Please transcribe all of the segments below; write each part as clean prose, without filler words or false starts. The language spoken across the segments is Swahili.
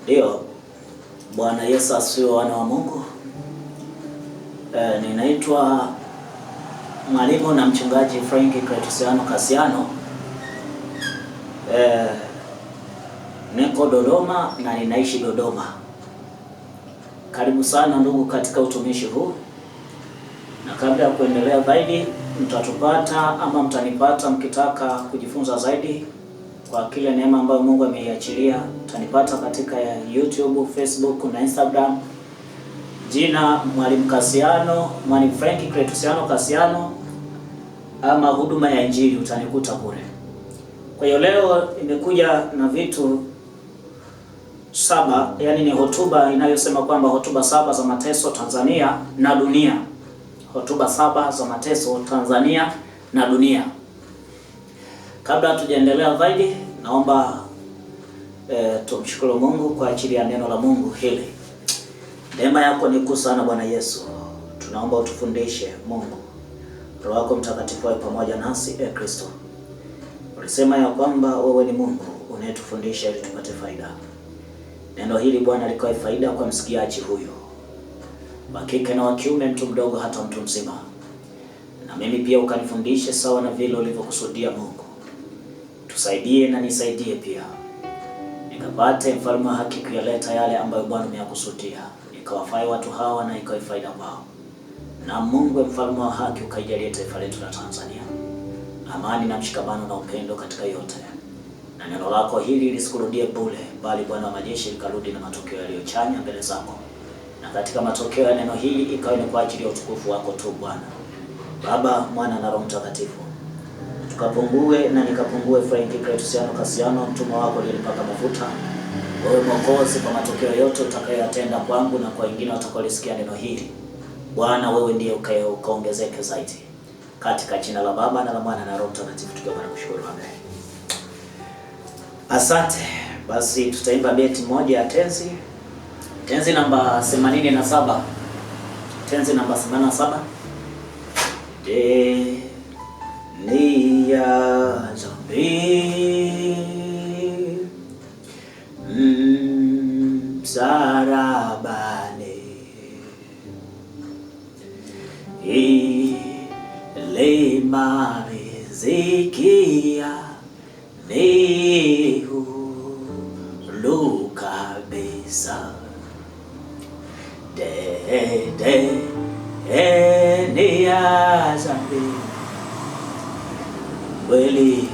Ndio. Bwana Yesu asifiwe, wana wa Mungu. Ninaitwa mwalimu na mchungaji Frank Cletusiano Kasiano. Niko Dodoma na ninaishi Dodoma. Karibu sana ndugu katika utumishi huu. Na kabla ya kuendelea zaidi, mtanipata mkitaka kujifunza zaidi kwa kile neema ambayo Mungu ameiachilia. Mtanipata katika YouTube, Facebook na Instagram. Jina Mwalimu Kasiano, Mwalimu Frank Cletusiano Kasiano, ama huduma ya Injili utanikuta kule. Kwa hiyo leo imekuja na vitu 7, yani ni hotuba inayosema kwamba hotuba 7 za mateso Tanzania na dunia. Hotuba 7 za mateso Tanzania na dunia. Kabla hatujaendelea zaidi, naomba tumshukuru Mungu kwa ajili ya neno la Mungu hili. Neema yako ni kuu sana Bwana Yesu. Tunaomba utufundishe Mungu. Roho yako Mtakatifu awe pamoja nasi, Kristo. Ulisema ya kwamba wewe ni Mungu unayetufundisha ili tupate faida. Neno hili Bwana likawe faida kwa msikiaji huyo, wa kike na wa kiume, mtu mdogo hata mtu mzima. Na mimi pia ukanifundishe sawa na vile ulivyokusudia Mungu. Tusaidie na nisaidie pia, nikapate mfalme wa haki kuyaleta yale ambayo Bwana umeyakusudia, ikawafai watu hawa na ikawe faida kwao. Na Mungu mfalme wa haki ukaijalie taifa letu la Tanzania amani na mshikamano na upendo katika yote. Na neno lako hili lisikurudie bure, bali Bwana wa majeshi likarudi na matokeo yaliyochanya mbele zako. Na katika matokeo ya neno hili ikawe ni kwa ajili ya utukufu wako tu Bwana. Baba, Mwana na Roho Mtakatifu. Tukapungue na nikapungue Frank Cletusiano Kasiano, mtumwa wako nilipaka mafuta. Wewe Mwokozi, kwa matokeo yote utakayotenda kwangu na kwa wengine watakaolisikia neno hili. Bwana, wewe ndiye ukaongezeke zaidi. Katika jina la Baba na la Mwana na Roho Mtakatifu tukiomba na kushukuru. Amen. Asante. Basi tutaimba beti moja ya tenzi. Tenzi namba 87. Tenzi namba 87. Dunia zambi msalabani, ile riziki ni huru kabisa. Dunia zambi kweli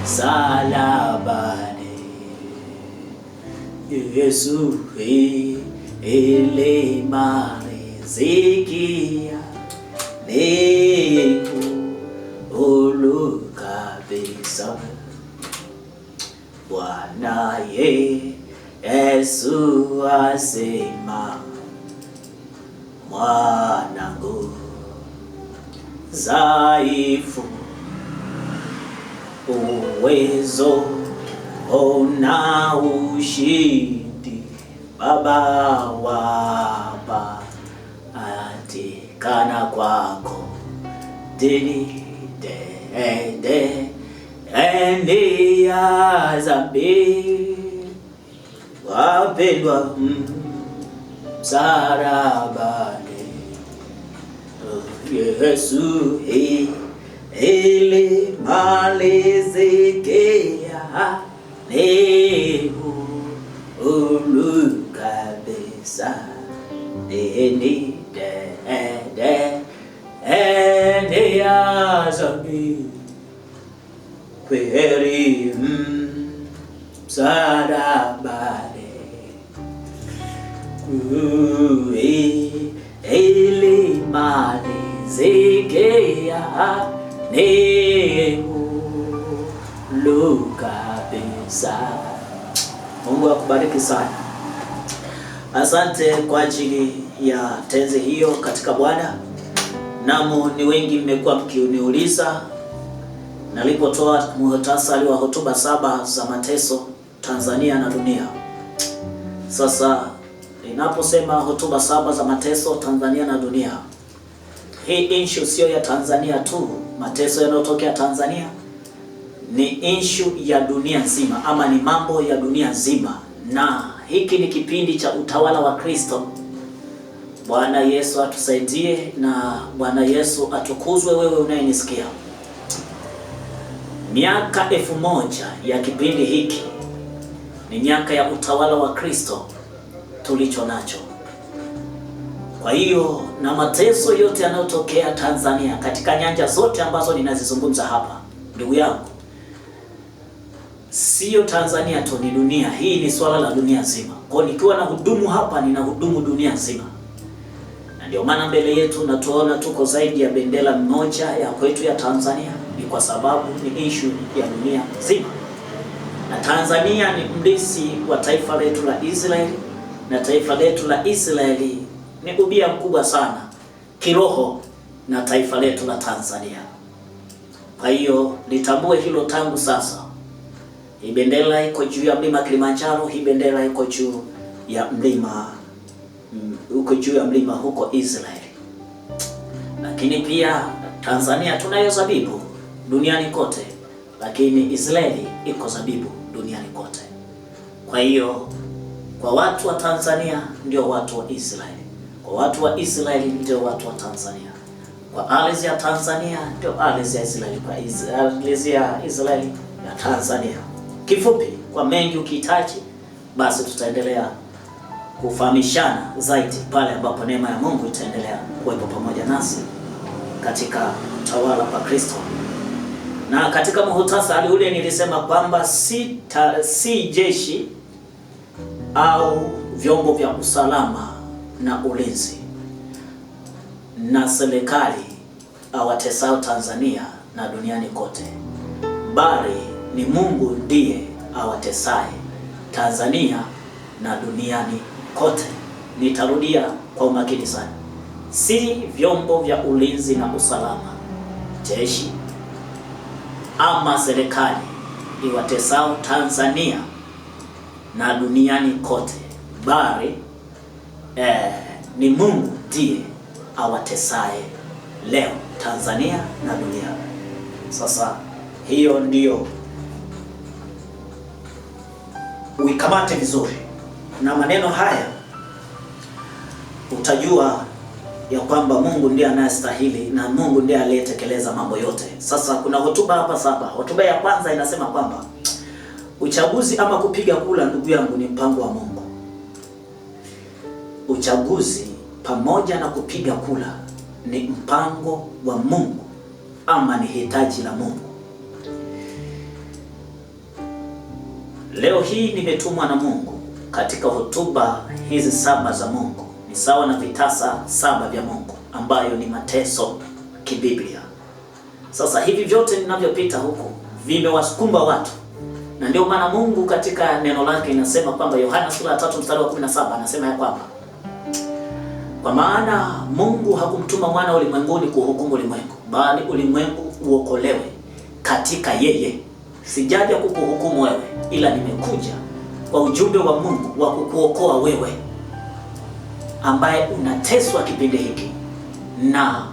msalabani, Yesu ile riziki ni huru kabisa. Bwana Yesu asema, mwanangu dhaifu, uwezo una ushindi, Baba wapatikana kwako. Dunia zambi wapendwa msalabani, Yesu ile riziki ni huru kabisa. Dunia zambi kweli msalabani, ile riziki ni huru kabisa. Mungu akubariki sana. Asante kwa ajili ya tenzi hiyo katika Bwana. Namo ni wengi mmekuwa mkiuniuliza nalipotoa muhtasari wa hotuba 7 za mateso Tanzania na dunia. Sasa ninaposema hotuba 7 za mateso Tanzania na dunia, hii issue sio ya Tanzania tu. Mateso yanayotokea Tanzania ni issue ya dunia nzima, ama ni mambo ya dunia nzima, na hiki ni kipindi cha utawala wa Kristo. Bwana Yesu atusaidie na Bwana Yesu atukuzwe. Wewe unayenisikia, miaka 1000 ya kipindi hiki ni miaka ya utawala wa Kristo tulicho nacho. Kwa hiyo na mateso yote yanayotokea Tanzania katika nyanja zote ambazo ninazizungumza hapa, ndugu yangu, sio Tanzania tu, ni dunia. Hii ni swala la dunia nzima. Kwa nikiwa na hudumu hapa, ninahudumu dunia nzima. Na ndio maana mbele yetu natuona tuko zaidi ya bendera moja ya kwetu ya Tanzania, ni kwa sababu ni issue ya dunia nzima. Na Tanzania ni mlisi wa taifa letu la Israeli, na taifa letu la Israeli ni ubia mkubwa sana kiroho na taifa letu la Tanzania. Kwa hiyo litambue hilo tangu sasa. Hii bendera iko juu ya mlima Kilimanjaro, hii bendera iko juu ya mlima huko Israeli. Lakini pia Tanzania tunayo zabibu duniani kote, lakini Israeli iko zabibu duniani kote. Kwa hiyo kwa watu wa Tanzania ndio watu wa Israeli, kwa watu wa Israeli ndio watu wa Tanzania, kwa ardhi ya Tanzania ndio ardhi ya Israeli, kwa ardhi ya Israeli ya Tanzania. Kifupi, kwa mengi ukihitaji, basi tutaendelea kufahamishana zaidi pale ambapo neema ya Mungu itaendelea kuwepo pamoja nasi katika utawala wa Kristo. Na katika muhtasari ule nilisema kwamba si jeshi au vyombo vya usalama na ulinzi na serikali awatesao Tanzania na duniani kote, bali ni Mungu ndiye awatesaye Tanzania na duniani kote. Nitarudia kwa umakini sana. Si vyombo vya ulinzi na usalama, jeshi ama serikali iwatesao Tanzania na duniani kote, bali ni Mungu ndiye awatesaye leo Tanzania na dunia. Sasa hiyo ndio uikamate vizuri, na maneno haya utajua ya kwamba Mungu ndiye anayestahili na Mungu ndiye aliyetekeleza mambo yote. Sasa kuna hotuba hapa 7. Hotuba ya kwanza inasema kwamba uchaguzi ama kupiga kura, ndugu yangu, ni mpango wa Mungu. Uchaguzi pamoja na kupiga kura ni mpango wa Mungu ama ni hitaji la Mungu. Leo hii nimetumwa na Mungu katika hotuba hizi 7 za Mungu. Ni sawa na vitasa 7 vya Mungu ambayo ni mateso kibiblia. Sasa hivi vyote ninavyopita huku vimewasukumba watu, na ndio maana Mungu katika neno lake inasema kwamba Yohana sura ya 3 mstari wa 17 anasema ya kwamba kwa maana Mungu hakumtuma mwana ulimwenguni kuhukumu ulimwengu, bali ulimwengu uokolewe katika yeye. Sijaja kukuhukumu wewe, ila nimekuja kwa ujumbe wa Mungu wa kukuokoa wewe ambaye unateswa kipindi hiki na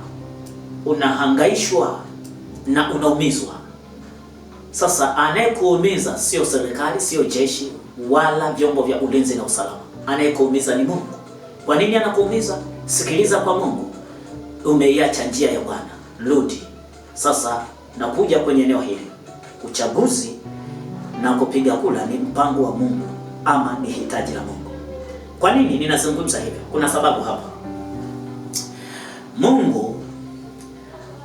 unahangaishwa na unaumizwa. Sasa anayekuumiza sio serikali, sio jeshi wala vyombo vya ulinzi na usalama. Anayekuumiza ni Mungu. Kwa nini anakuumiza? Sikiliza kwa Mungu. Umeiacha njia ya Bwana, rudi. Sasa nakuja kwenye eneo hili. Uchaguzi na kupiga kura ni mpango wa Mungu ama ni hitaji la Mungu. Kwa nini ninazungumza hivyo? Kuna sababu hapa. Mungu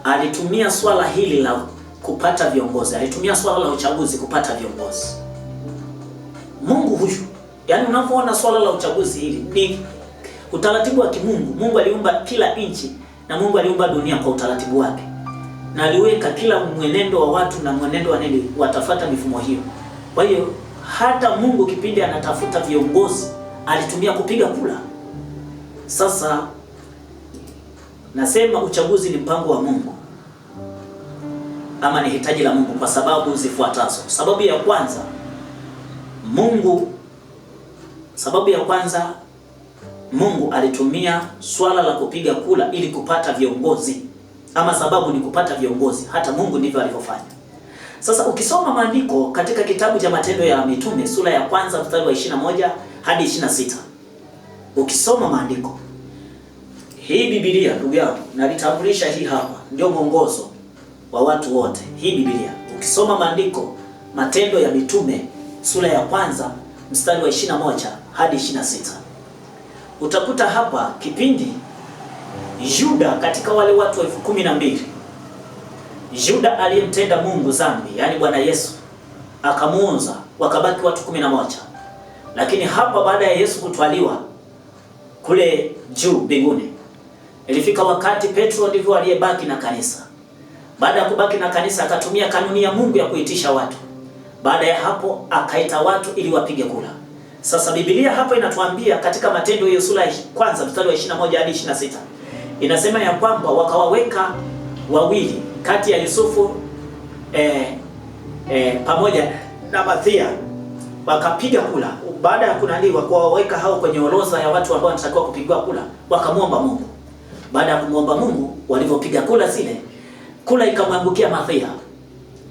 alitumia swala hili la kupata viongozi, alitumia swala la uchaguzi kupata viongozi. Mungu huyu, yaani unapoona swala la uchaguzi hili ni utaratibu wa kimungu. Mungu aliumba kila nchi na Mungu aliumba dunia kwa utaratibu wake, na aliweka kila mwenendo wa watu na mwenendo wa nini watafuata mifumo hiyo. Kwa hiyo hata Mungu kipindi anatafuta viongozi alitumia kupiga kura. Sasa nasema uchaguzi ni mpango wa Mungu ama ni hitaji la Mungu kwa sababu zifuatazo. Sababu ya kwanza, Mungu alitumia swala la kupiga kura ili kupata viongozi, ama sababu ni kupata viongozi. Hata Mungu ndivyo alivyofanya. Sasa ukisoma maandiko katika kitabu cha Matendo ya Mitume sura ya kwanza mstari wa 21 hadi 26. Ukisoma maandiko, hii Biblia ndugu yangu nalitambulisha, hii hapa ndio mwongozo wa watu wote. Hii Biblia ukisoma maandiko, Matendo ya Mitume sura ya kwanza mstari wa 21 hadi 26, utakuta hapa kipindi Yuda katika wale watu 12,000, Yuda aliyemtenda Mungu dhambi, yani Bwana Yesu akamuonza, wakabaki watu 11. Lakini hapa baada ya Yesu kutwaliwa kule juu mbinguni, ilifika wakati Petro ndivyo aliyebaki na kanisa. Baada ya kubaki na kanisa, akatumia kanuni ya Mungu ya kuitisha watu. Baada ya hapo akaita watu ili wapige kura. Sasa Biblia hapo inatuambia katika Matendo hiyo sura ya kwanza mstari wa 21 hadi 26, inasema ya kwamba wakawaweka wawili kati ya Yusufu pamoja na Mathia, wakapiga kura. Baada ya kunaliwa kuwaweka hao kwenye orodha ya watu ambao wanatakiwa kupigwa kura, wakamwomba Mungu. Baada ya kumwomba Mungu, walivyopiga kura zile, kura ikamwangukia Mathia.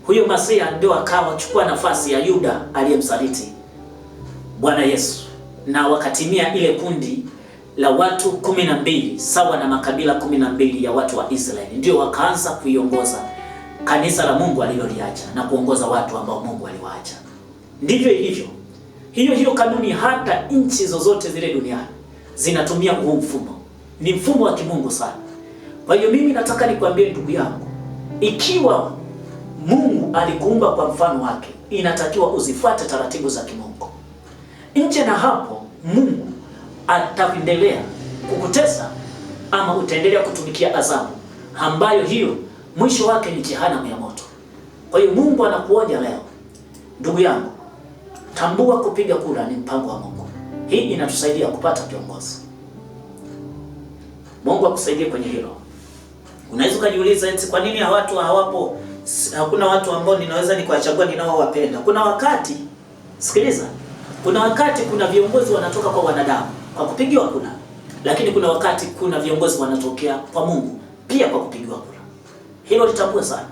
Huyo Mathia ndio akawa chukua nafasi ya Yuda aliyemsaliti Bwana Yesu, na wakatimia ile kundi la watu 12 sawa na makabila 12 ya watu wa Israeli, ndio wakaanza kuiongoza kanisa la Mungu aliloliacha na kuongoza watu ambao Mungu aliwaacha. Ndivyo ilivyo. Hiyo kanuni hata nchi zozote zile duniani zinatumia huu mfumo. Ni mfumo wa kimungu sana. Kwa hiyo mimi nataka nikwambie ndugu yangu, ikiwa Mungu alikuumba kwa mfano wake, inatakiwa uzifuate taratibu za kimungu. Nje na hapo, Mungu ataendelea kukutesa ama utaendelea kutumikia adhabu ambayo hiyo mwisho wake ni jehanamu ya moto. Kwa hiyo Mungu anakuonya leo, ndugu yangu, tambua kupiga kura ni mpango wa Mungu. Hii inatusaidia kupata kiongozi. Mungu akusaidie kwenye hilo. Unaweza kujiuliza eti kwa nini watu hawapo, hakuna watu ambao ninaweza nikawachagua ninaowapenda. Kuna wakati, sikiliza, kuna wakati kuna viongozi wanatoka kwa wanadamu kwa kupigiwa kura, lakini kuna wakati kuna viongozi wanatokea kwa Mungu pia kwa kupigiwa kura. Hilo litambue sana.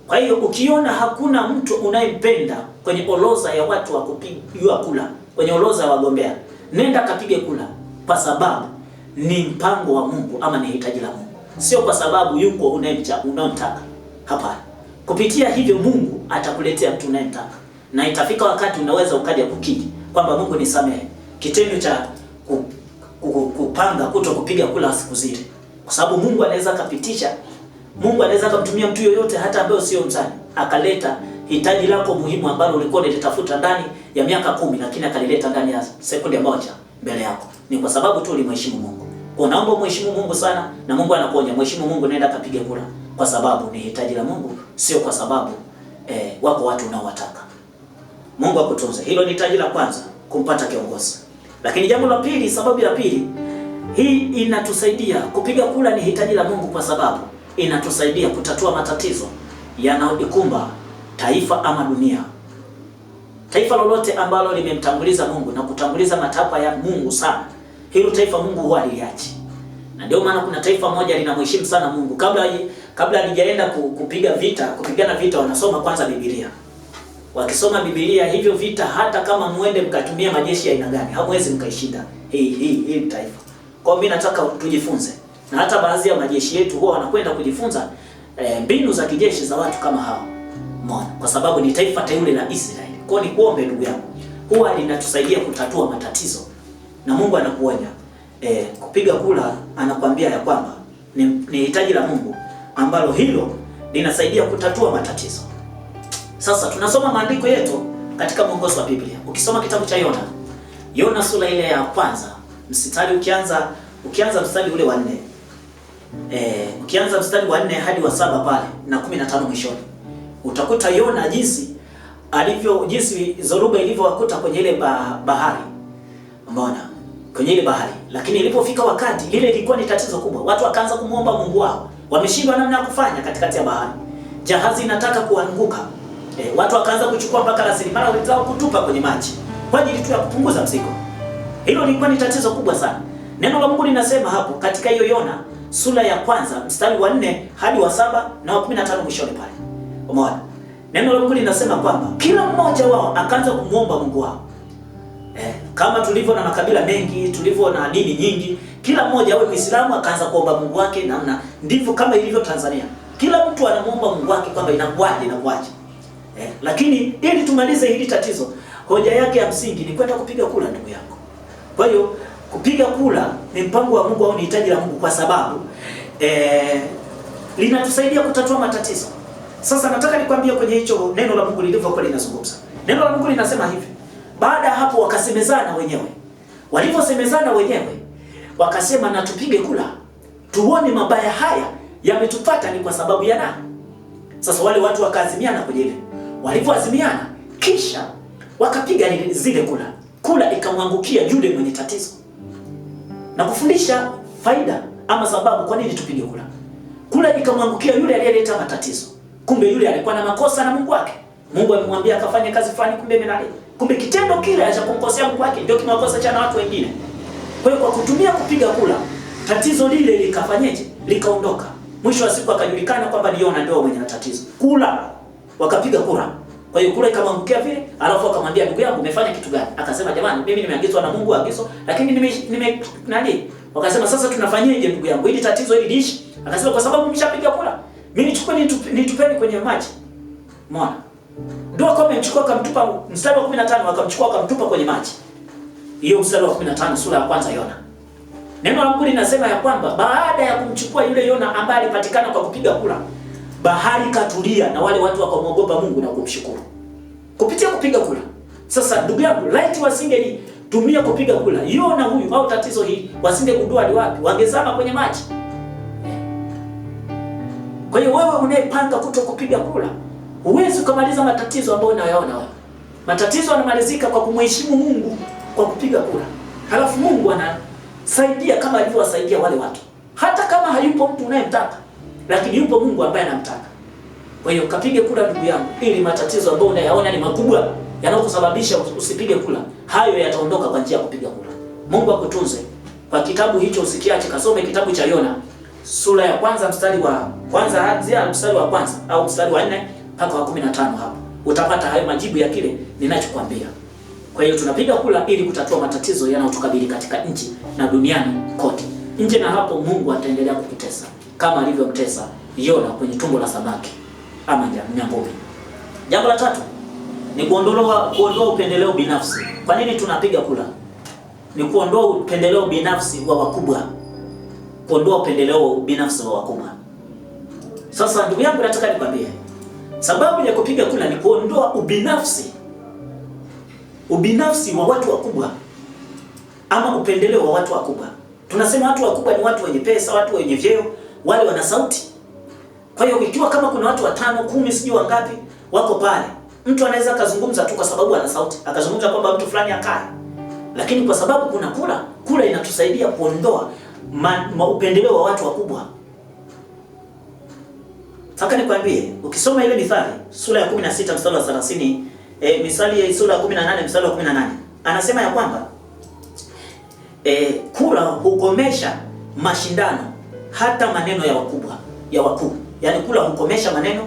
Kwa hiyo ukiona hakuna mtu unayempenda kwenye orodha ya watu wa kupigiwa kura, kwenye orodha ya wagombea, nenda kapige kura, kwa sababu ni mpango wa Mungu ama ni hitaji la Mungu. Sio kwa sababu yuko unayemtaka. Hapana. Kupitia hivyo Mungu atakuletea mtu unayemtaka. Na itafika wakati unaweza ukaja kukiri kwamba Mungu nisamehe kitendo cha kupanga kuto kupiga kura siku zile. Kwa sababu Mungu anaweza kupitisha, Mungu anaweza kumtumia mtu yoyote hata ambaye sio mzani, akaleta hitaji lako muhimu ambalo ulikuwa unalitafuta ndani ya miaka 10, lakini akalileta ndani ya sekunde moja mbele yako. Ni kwa sababu tu ulimheshimu Mungu. Unaomba mheshimu Mungu sana, na Mungu anakuonya mheshimu Mungu, nenda kapige kura, kwa sababu ni hitaji la Mungu, sio kwa sababu wako watu unaowataka. Mungu akutunze. Hilo ni hitaji la kwanza, kumpata kiongozi. Lakini jambo la pili, sababu ya pili, hii inatusaidia kupiga kura ni hitaji la Mungu kwa sababu inatusaidia kutatua matatizo yanayokumba taifa ama dunia. Taifa lolote ambalo limemtanguliza Mungu na kutanguliza matakwa ya Mungu sana, hilo taifa Mungu huwa aliachi. Na ndio maana kuna taifa moja linamheshimu sana Mungu. Kabla halijaenda kupigana vita, wanasoma kwanza Biblia. Wakisoma Biblia, hivyo vita hata kama muende mkatumia majeshi ya aina gani, hamwezi mkaishinda hii taifa. Kwa mimi nataka tujifunze. Na hata baadhi ya majeshi yetu huwa wanakwenda kujifunza mbinu za kijeshi za watu kama hao. Umeona? Kwa sababu ni taifa teule la Israeli. Kwa ni kuombe ndugu yangu, huwa linatusaidia kutatua matatizo. Na Mungu anakuonya kupiga kura, anakuambia ya kwamba ni hitaji la Mungu ambalo hilo linasaidia kutatua matatizo. Sasa tunasoma maandiko yetu katika mwongozo wa Biblia. Ukisoma kitabu cha Yona sura ile ya kwanza, mstari ukianza mstari ule wa 4. Ukianza mstari wa 4 hadi wa 7 pale na 15 mwishoni, utakuta Yona jinsi Zoruba ilivyowakuta kwenye ile bahari. Umeona? Kwenye ile bahari. Lakini ilipofika wakati, ile ilikuwa ni tatizo kubwa. Watu wakaanza kumuomba Mungu wao. Wameshindwa namna ya kufanya katikati ya bahari. Jahazi inataka kuanguka. Watu wakaanza kuchukua mpaka rasilimali zao kutupa kwenye maji kwa ajili tu ya kupunguza mzigo. Hilo lilikuwa ni tatizo kubwa sana. Neno la Mungu linasema hapo katika hiyo Yona sura ya kwanza mstari wa 4 hadi wa 7 na wa 15 mwishoni pale. Umeona? Neno la Mungu linasema kwamba kila mmoja wao akaanza kumuomba Mungu wao. Kama tulivyo na makabila mengi, tulivyo na dini nyingi, kila mmoja awe Muislamu akaanza kuomba Mungu wake namna, ndivyo kama ilivyo Tanzania. Kila mtu anamuomba Mungu wake kwamba inakuaje. Lakini ili tumalize hili tatizo, hoja yake ya msingi ni kwenda kupiga kura, ndugu yako. Kwa hiyo kupiga kura ni mpango wa Mungu au ni hitaji la Mungu, kwa sababu linatusaidia kutatua matatizo. Sasa nataka nikwambie kwenye hicho neno la Mungu lilivyokuwa linazungumza. Neno la Mungu linasema hivi: baada ya hapo wakasemezana wenyewe. Walivyosemezana wenyewe, wakasema na tupige kura tuone mabaya haya yametupata ni kwa sababu ya nani. Sasa wale watu wakaazimiana kwenye ile. Walivyoazimiana, kisha wakapiga zile kura. Kura ikamwangukia yule mwenye tatizo, na kufundisha faida ama sababu kwa nini tupige kura. Kura ikamwangukia yule aliyeleta matatizo. Kumbe yule alikuwa na makosa na Mungu wake. Mungu amemwambia akafanye kazi fulani, kumbe kitendo kile cha kumkosea Mungu wake ndio kimakosa cha watu wengine. Kwa hiyo kwa kutumia kupiga kura, tatizo lile likafanyeje? Likaondoka. Mwisho wa siku akajulikana kwamba ni Yona ndio mwenye tatizo. Kula, wakapiga kura. Kwa hiyo kura ikamwangukia vile, alafu akamwambia ndugu yangu umefanya kitu gani? Akasema jamani, mimi nimeagizwa na Mungu agizo, lakini wakasema sasa tunafanyaje ndugu yangu ili tatizo hili liishi? Akasema kwa sababu mshapiga kura, mimi nichukue nitupeni kwenye maji. Umeona? Ndio akamchukua akamtupa, mstari wa 15 akamchukua akamtupa kwenye maji. Hiyo mstari wa 15 sura ya kwanza Yona. Neno la Mungu linasema ya kwamba baada ya kumchukua yule Yona ambaye alipatikana kwa kupiga kura, bahari katulia na wale watu wakamwogopa Mungu na kumshukuru. Kupitia kupiga kura. Sasa ndugu yangu, laiti wasingelitumia kupiga kura, Yona huyu au tatizo hili wasingegundua ni wapi, wangezama kwenye maji. Kwa hiyo wewe unayepanga kutokupiga kura, huwezi kumaliza matatizo ambayo unayaona wewe. Matatizo yanamalizika kwa kumheshimu Mungu kwa kupiga kura. Halafu Mungu anasaidia kama alivyowasaidia wale watu. Hata kama hayupo mtu unayemtaka, lakini yupo Mungu ambaye anamtaka. Kwa hiyo kapige kura ndugu yangu, ili matatizo ambayo unayaona ni makubwa yanayokusababisha usipige kura, hayo yataondoka kwa njia ya kupiga kura. Mungu akutunze. Kwa kitabu hicho usikiache, kasome kitabu cha Yona sura ya kwanza mstari wa kwanza hadi mstari wa kwanza au mstari wa 4 mpaka wa 15 hapo. Utapata hayo majibu ya kile ninachokuambia. Kwa hiyo tunapiga kura ili kutatua matatizo yanayotukabili katika nchi na duniani kote. Nje na hapo Mungu ataendelea kukutesa kama alivyomtesa Yona kwenye tumbo la samaki ama nyangumi. Jambo la tatu ni kuondoa upendeleo binafsi. Kwa nini tunapiga kura? Ni kuondoa upendeleo binafsi wa wakubwa. Kuondoa upendeleo binafsi wa wakubwa. Sasa ndugu yangu, nataka nikwambie, sababu ya kupiga kura ni kuondoa ubinafsi wa watu wakubwa ama upendeleo wa watu wakubwa. Tunasema watu wakubwa ni watu wenye pesa, watu wenye vyeo, wale wana sauti. Kwa hiyo ikiwa kama kuna watu 5, 10, sijui wangapi wako pale, mtu anaweza kazungumza tu kwa sababu ana sauti, akazungumza kwamba mtu fulani akae. Lakini kwa sababu kuna kura inatusaidia kuondoa upendeleo wa watu wakubwa. Sasa nikwambie, ukisoma ile Mithali sura ya 16 mstari wa 30, Mithali ya sura ya 18 mstari wa 18, anasema ya kwamba kura hukomesha mashindano hata maneno ya wakuu. Yaani kura hukomesha maneno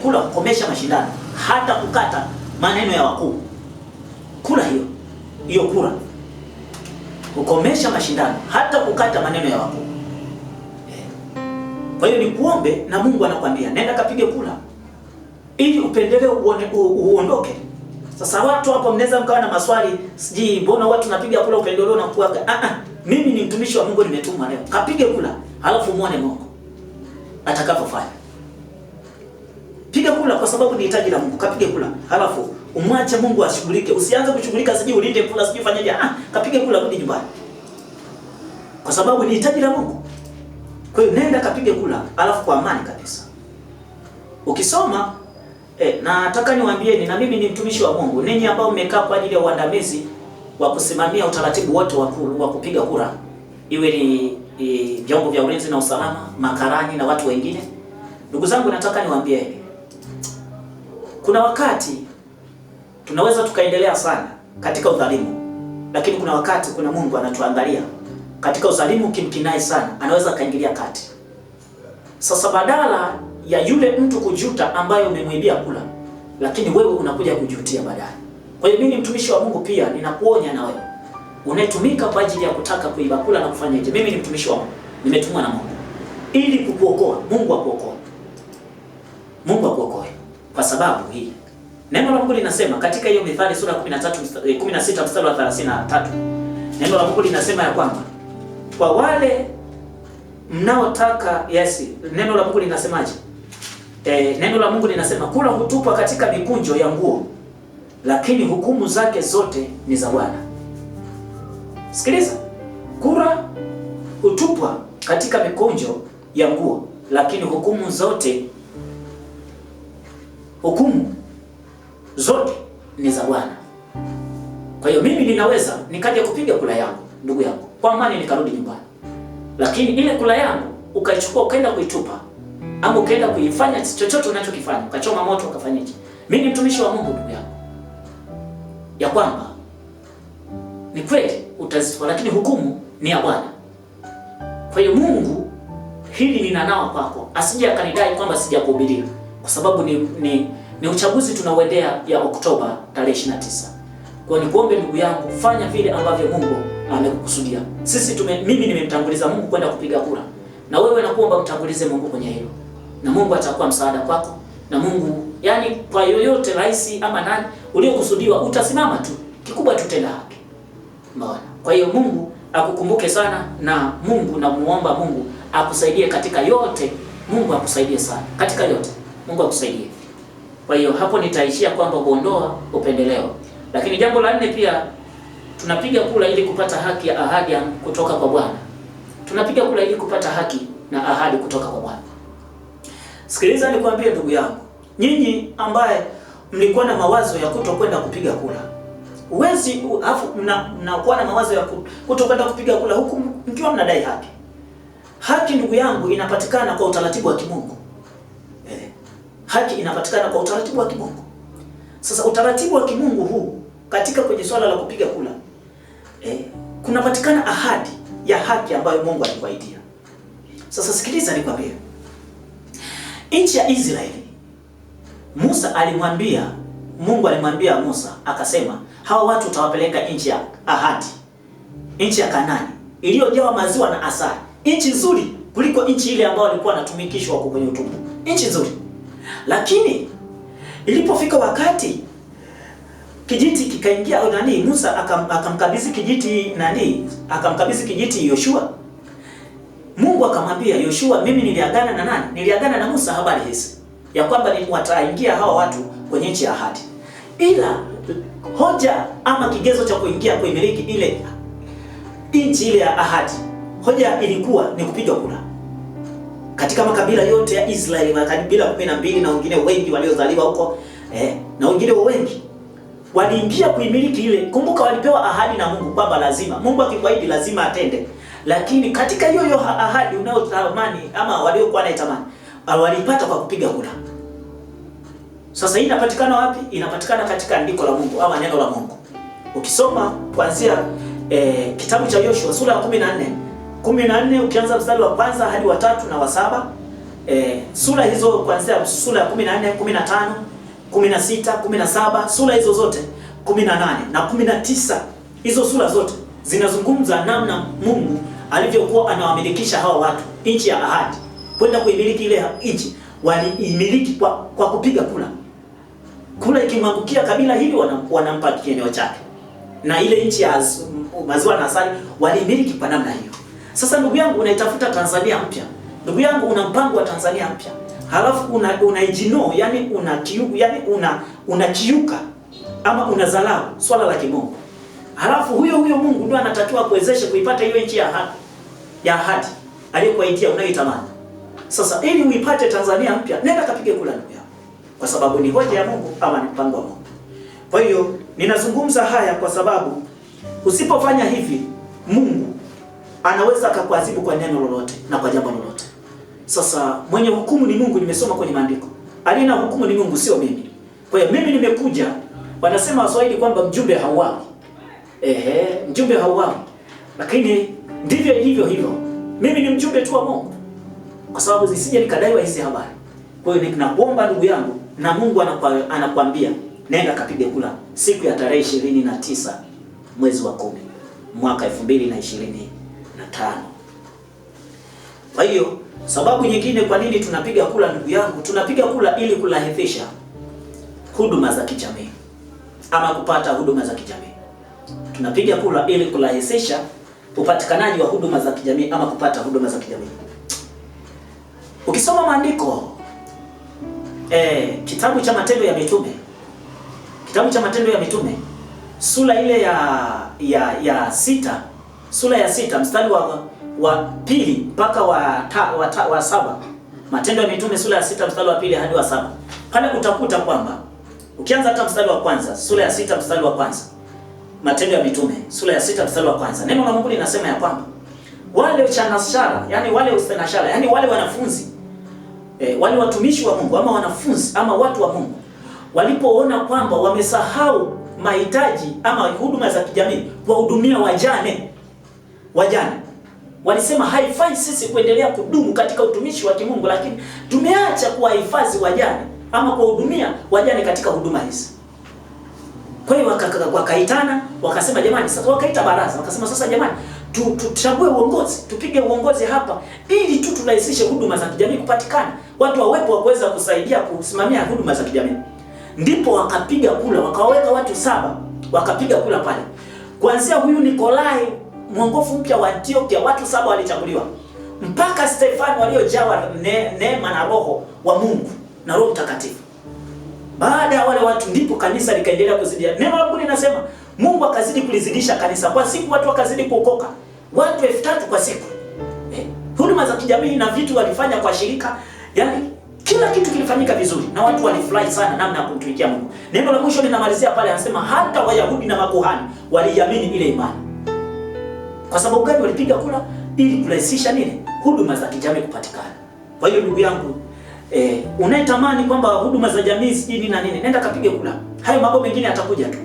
kura hukomesha mashindano hata kukata maneno ya wakuu. Kura hiyo kura hukomesha mashindano hata kukata maneno ya wakuu. Kwa hiyo ni kuombe na Mungu anakuambia nenda kapige kura ili upendeleo uondoke. Sasa watu hapo mnaweza mkawa na maswali, siji mbona watu napiga kura upendeleo na kuaga. Mimi ni mtumishi wa Mungu, nimetumwa leo. Kapige kura, halafu muone Mungu atakapofanya. Piga kura kwa sababu ni hitaji la Mungu. Kapige kura, halafu umwache Mungu ashughulike. Usianze kushughulika siji ulinde kura siji fanyaje. Kapige kura, rudi nyumbani. Kwa sababu ni hitaji la Mungu. Kwa hiyo nenda kapige kura, halafu kwa amani kabisa. Ukisoma na nataka niwaambieni, na mimi ni mtumishi wa Mungu, ninyi ambao mmekaa kwa ajili ya uandamizi wa kusimamia utaratibu wote wa kupiga kura, iwe ni vyombo vya ulinzi na usalama, makarani na watu wengine. Ndugu zangu, nataka niwaambieni, kuna wakati tunaweza tukaendelea sana katika udhalimu, lakini kuna wakati kuna Mungu anatuangalia katika udhalimu. Kimkinai sana anaweza kaingilia kati. Sasa badala ya yule mtu kujuta ambayo umemwibia kula, lakini wewe unakuja kujutia baadaye. Kwa hiyo mimi ni mtumishi wa Mungu pia, ninakuonya na wewe unatumika kwa ajili ya kutaka kuiba kula na kufanya hivi. Mimi ni mtumishi wa Mungu, nimetumwa na Mungu ili kukuokoa. Mungu akuokoe, Mungu akuokoe. Kwa sababu hii neno la Mungu linasema katika hiyo Mithali sura 16 mstari wa 33, neno la Mungu linasema ya kwamba kwa wale mnaotaka neno la Mungu linasemaje? Neno la Mungu linasema kula hutupwa katika mikunjo ya nguo, lakini hukumu zake zote ni za Bwana. Sikiliza, kula hutupwa katika mikunjo ya nguo, lakini hukumu zote ni za Bwana. Kwa hiyo mimi ninaweza nikaja kupiga kula yangu, ndugu yangu, kwa amani nikarudi nyumbani, lakini ile kula yangu ukaichukua ukaenda kuitupa, ama ukaenda kuifanya chochote unachokifanya, ukachoma moto, ukafanyaje? Mimi ni mtumishi wa Mungu, ndugu yangu, ya kwamba ni kweli utazitoa, lakini hukumu ni ya Bwana. Kwa hiyo Mungu, hili ninanawa kwako, asije akanidai kwamba sijakuhubiria, kwa sababu ni uchaguzi tunauendea ya Oktoba tarehe 29. Kwa hiyo nikuombe ndugu yangu, fanya vile ambavyo Mungu amekukusudia. Mimi nimemtanguliza Mungu kwenda kupiga kura, na wewe nakuomba mtangulize Mungu kwenye hilo, na Mungu atakuwa msaada kwako, na Mungu yani kwa yoyote rais ama nani uliokusudiwa utasimama tu, kikubwa tutenda haki. Unaona? Kwa hiyo Mungu akukumbuke sana, na Mungu namuomba Mungu akusaidie katika yote. Mungu akusaidie sana katika yote, Mungu akusaidie. Kwa hiyo hapo nitaishia kwamba kuondoa upendeleo. Lakini jambo la 4 pia, tunapiga kula ili kupata haki ya ahadi kutoka kwa Bwana. Tunapiga kula ili kupata haki na ahadi kutoka kwa Bwana. Sikiliza nikwambie ndugu yangu, nyinyi ambaye mlikuwa na mawazo ya kutokwenda kupiga kula, uwezi mnakuwa na mawazo ya kutokwenda kupiga kula huku mkiwa mnadai haki. Haki ndugu yangu inapatikana kwa utaratibu wa kimungu. Haki inapatikana kwa utaratibu wa kimungu. Sasa utaratibu wa kimungu huu katika kwenye swala la kupiga kula, kunapatikana ahadi ya haki ambayo Mungu alikuahidia. Sasa sikiliza nikwambie. Nchi ya Israeli, Mungu alimwambia Musa akasema, hawa watu utawapeleka nchi ya ahadi, nchi ya Kanaani iliyojawa maziwa na asali, nchi nzuri kuliko nchi ile ambayo walikuwa wanatumikishwa huko kwenye utumwa, nchi nzuri. Lakini ilipofika wakati kijiti kikaingia Musa akamkabidhi kijiti Yoshua. Mungu akamwambia Yoshua, mimi niliagana na nani? Niliagana na Musa habari hizi ya kwamba wataingia hawa watu kwenye nchi ya ahadi. Ila hoja ama kigezo cha kuimiliki ile nchi ile ya ahadi, hoja ilikuwa ni kupiga kura. Katika makabila yote ya Israeli, makabila 12 na wengine wengi waliozaliwa huko, na wengine wengi waliingia kuimiliki ile. Kumbuka walipewa ahadi na Mungu kwamba lazima Mungu akikuahidi lazima atende. Lakini katika hiyo ahadi unayotamani ama waliokuwa wanaitamani, walipata kwa kupiga kura. Sasa hii inapatikana wapi? Inapatikana katika andiko la Mungu ama neno la Mungu. Ukisoma kuanzia kitabu cha Yoshua sura ya 14 ukianza mstari wa 1 hadi wa 3 na wa 7, sura hizo kuanzia sura ya 14, 15, 16, 17, sura hizo zote 18 na 19, hizo sura zote zinazungumza namna Mungu alivyokuwa anawamilikisha hawa watu nchi ya ahadi, kwenda kuimiliki ile nchi. Waliimiliki kwa kupiga kula. Kula ikimwangukia kabila hili wanampa kieneo chake, na ile nchi ya maziwa na asali waliimiliki kwa namna hiyo. Sasa ndugu yangu, unaitafuta Tanzania mpya. Ndugu yangu, una mpango wa Tanzania mpya. Halafu unaijino, yani unakiuka ama unadharau swala la kimungu. Halafu huyo Mungu ndio anatakiwa kuwezesha kuipata hiyo nchi ya ahadi aliyokuahidia unayoitamani. Sasa ili uipate Tanzania mpya, nenda kapige kula ndugu yangu, kwa sababu ni hoja ya Mungu ama ni mpango wa Mungu. Kwa hiyo ninazungumza haya kwa sababu usipofanya hivi, Mungu anaweza akakuadhibu kwa neno lolote na kwa jambo lolote. Sasa mwenye hukumu ni Mungu, nimesoma kwenye maandiko. Alina hukumu ni Mungu, sio mimi. Kwa hiyo mimi nimekuja, wanasema Waswahili kwamba mjumbe hauawi. Mjumbe hauawi. Lakini ndivyo ilivyo hivyo. Mimi ni mjumbe tu wa Mungu. Kwa sababu zisije nikadaiwa hizi habari Kwa hiyo ninakuomba ndugu yangu, na Mungu anakuambia nenda kapige kula siku ya tarehe 29 mwezi wa 10 mwaka 2025. Kwa hiyo sababu nyingine kwa nini tunapiga kula ndugu yangu, tunapiga kula ili kurahisisha huduma za kijamii ama kupata huduma za kijamii. Tunapiga kula ili kurahisisha upatikanaji wa huduma za kijamii ama kupata huduma za kijamii. Ukisoma maandiko kitabu cha Matendo ya Mitume, kitabu cha Matendo ya Mitume sura ile ya 6, sura ya 6 mstari wa 2 mpaka wa 7. Matendo ya Mitume sura ya 6 mstari wa 2 hadi wa 7. Pale utakuta kwamba ukianza hata mstari wa kwanza, sura ya 6 mstari wa kwanza, Matendo ya Mitume sura ya 6 mstari wa kwanza, neno la Mungu linasema ya kwamba wale wachanashara, yani wale ustanashara, yani wale wanafunzi wale watumishi wa Mungu ama wanafunzi ama watu wa Mungu walipoona kwamba wamesahau mahitaji ama huduma za kijamii kuwahudumia wajane, walisema haifai sisi kuendelea kudumu katika utumishi wa kimungu, lakini tumeacha kuwahifadhi wajane ama kuwahudumia wajane katika huduma hizi. Kwa hiyo wakaitana, wakasema jamani, sasa wakaita baraza, wakasema sasa jamani, tuchague uongozi, tupige uongozi hapa ili tu turahisishe huduma za kijamii kupatikana, watu wawepo wa kuweza kusaidia kusimamia huduma za kijamii. Ndipo wakapiga kula, wakaweka watu 7, wakapiga kula pale. Kuanzia huyu Nikolai mwongofu mpya wa Antiokia, watu 7 walichaguliwa, mpaka Stefano waliojawa neema na roho wa Mungu na Roho Mtakatifu. Baada ya wale watu ndipo kanisa likaendelea kuzidia. Neno la Mungu linasema Mungu akazidi kulizidisha kanisa. Kwa siku watu wakazidi kuokoka. Watu 3000 kwa siku. Huduma za kijamii na vitu walifanya kwa shirika. Yaani kila kitu kilifanyika vizuri na watu walifurahi sana namna ya kumtumikia Mungu. Neno la mwisho linamalizia pale, anasema hata Wayahudi na makuhani waliamini ile imani. Kwa sababu gani? Walipiga kula ili kurahisisha nini? Huduma za kijamii kupatikana. Kwa hiyo ndugu yangu, unayetamani kwamba huduma za jamii sijini na nini, nenda kapige kula. Hayo mambo mengine yatakuja tu.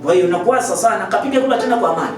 Kwa hiyo nakuasa sana, kapige kula tena kwa amani.